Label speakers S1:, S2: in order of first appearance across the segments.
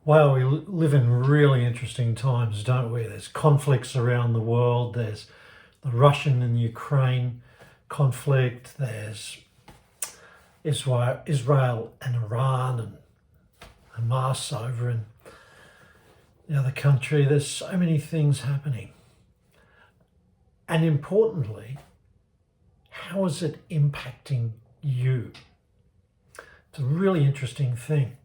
S1: Well, we live in really interesting times, don't we? There's conflicts around the world. There's the Russian and Ukraine conflict. There's Israel and Iran and Hamas over in the other country. There's so many things happening. And importantly, how is it impacting you? It's a really interesting thing.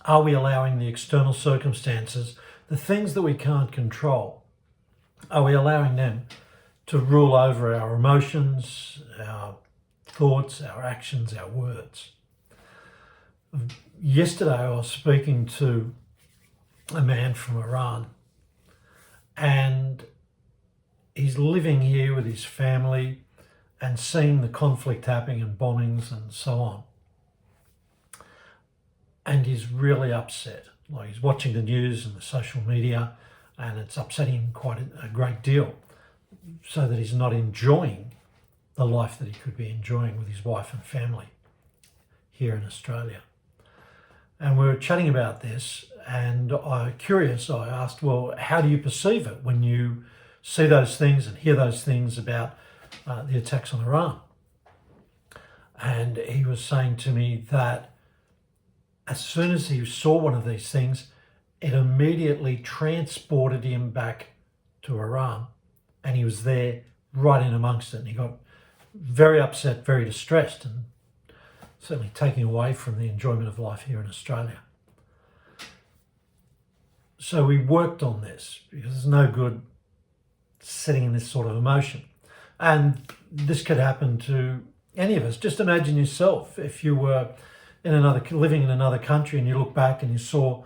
S1: Are we allowing the external circumstances, the things that we can't control, are we allowing them to rule over our emotions, our thoughts, our actions, our words? Yesterday I was speaking to a man from Iran, and he's living here with his family and seeing the conflict happening and bombings and so on. And he's really upset. Like, he's watching the news and the social media, and it's upsetting him quite a great deal, so that he's not enjoying the life that he could be enjoying with his wife and family here in Australia. And we were chatting about this, and I asked, well, how do you perceive it when you see those things and hear those things about the attacks on Iran? And he was saying to me that as soon as he saw one of these things, it immediately transported him back to Iran, and he was there right in amongst it. And he got very upset, very distressed, and certainly taken away from the enjoyment of life here in Australia. So we worked on this, because there's no good sitting in this sort of emotion. And this could happen to any of us. Just imagine yourself if you were living in another country, and you look back and you saw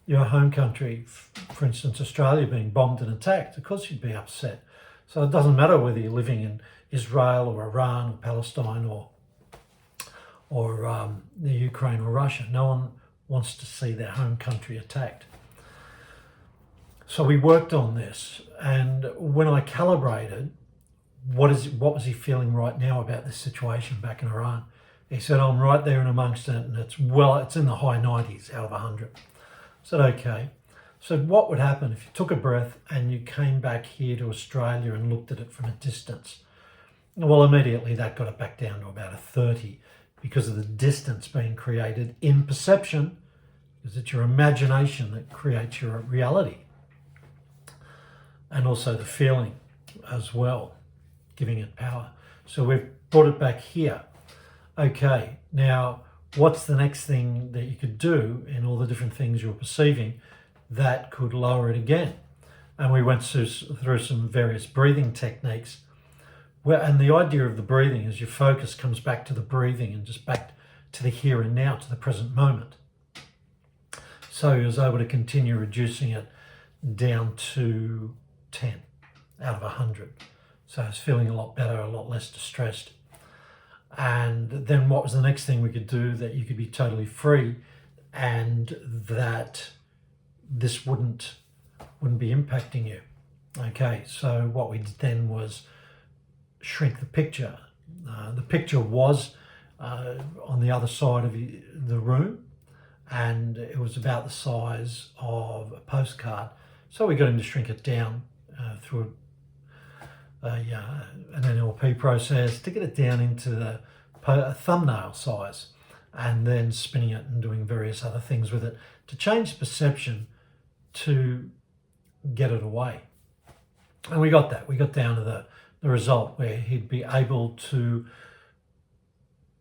S1: your home country, for instance, Australia, being bombed and attacked. Of course you'd be upset. So it doesn't matter whether you're living in Israel or Iran or Palestine or the Ukraine or Russia. No one wants to see their home country attacked. So we worked on this, and when I calibrated, what was he feeling right now about this situation back in Iran? He said, I'm right there in amongst it, and it's in the high 90s out of 100. I said, okay. So what would happen if you took a breath and you came back here to Australia and looked at it from a distance? Well, immediately that got it back down to about a 30, because of the distance being created in perception, because it's your imagination that creates your reality. And also the feeling as well, giving it power. So we've brought it back here. Okay, now what's the next thing that you could do in all the different things you're perceiving that could lower it again? And we went through some various breathing techniques. And the idea of the breathing is your focus comes back to the breathing and just back to the here and now, to the present moment. So he was able to continue reducing it down to 10 out of 100. So I was feeling a lot better, a lot less distressed. And then what was the next thing we could do that you could be totally free, and that this wouldn't be impacting you? Okay, so what we did then was shrink the picture. The picture was on the other side of the room, and it was about the size of a postcard. So we got him to shrink it down through an NLP process to get it down into a thumbnail size, and then spinning it and doing various other things with it to change perception to get it away. And we got that. We got down to the result where he'd be able to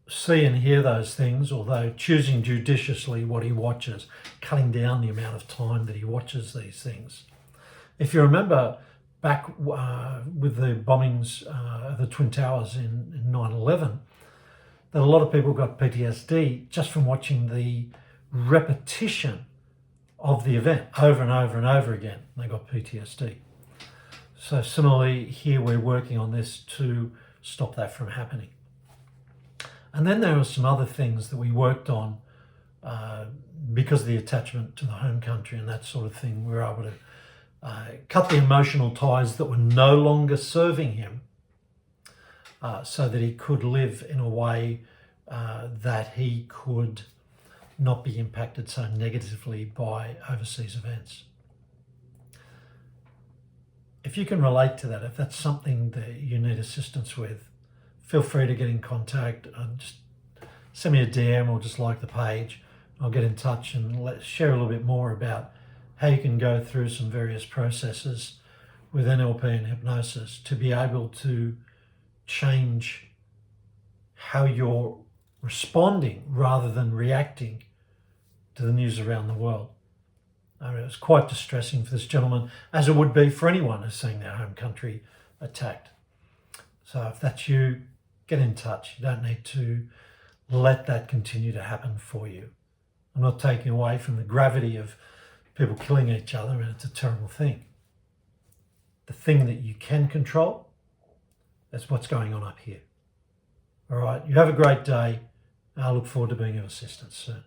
S1: see and hear those things, although choosing judiciously what he watches, cutting down the amount of time that he watches these things. If you remember back with the bombings of the Twin Towers in 9/11, that a lot of people got PTSD just from watching the repetition of the event over and over and over again. They got PTSD. So similarly, here we're working on this to stop that from happening. And then there were some other things that we worked on because of the attachment to the home country and that sort of thing. We were able to cut the emotional ties that were no longer serving him, so that he could live in a way that he could not be impacted so negatively by overseas events. If you can relate to that, if that's something that you need assistance with, feel free to get in contact. Just send me a DM or just like the page. I'll get in touch and let's share a little bit more about how you can go through some various processes with NLP and hypnosis to be able to change how you're responding rather than reacting to the news around the world. I mean, it was quite distressing for this gentleman, as it would be for anyone who's seeing their home country attacked. So if that's you, get in touch. You don't need to let that continue to happen for you. I'm not taking away from the gravity of people killing each other, and it's a terrible thing. The thing that you can control, that's what's going on up here. All right, you have a great day. I look forward to being of assistance soon.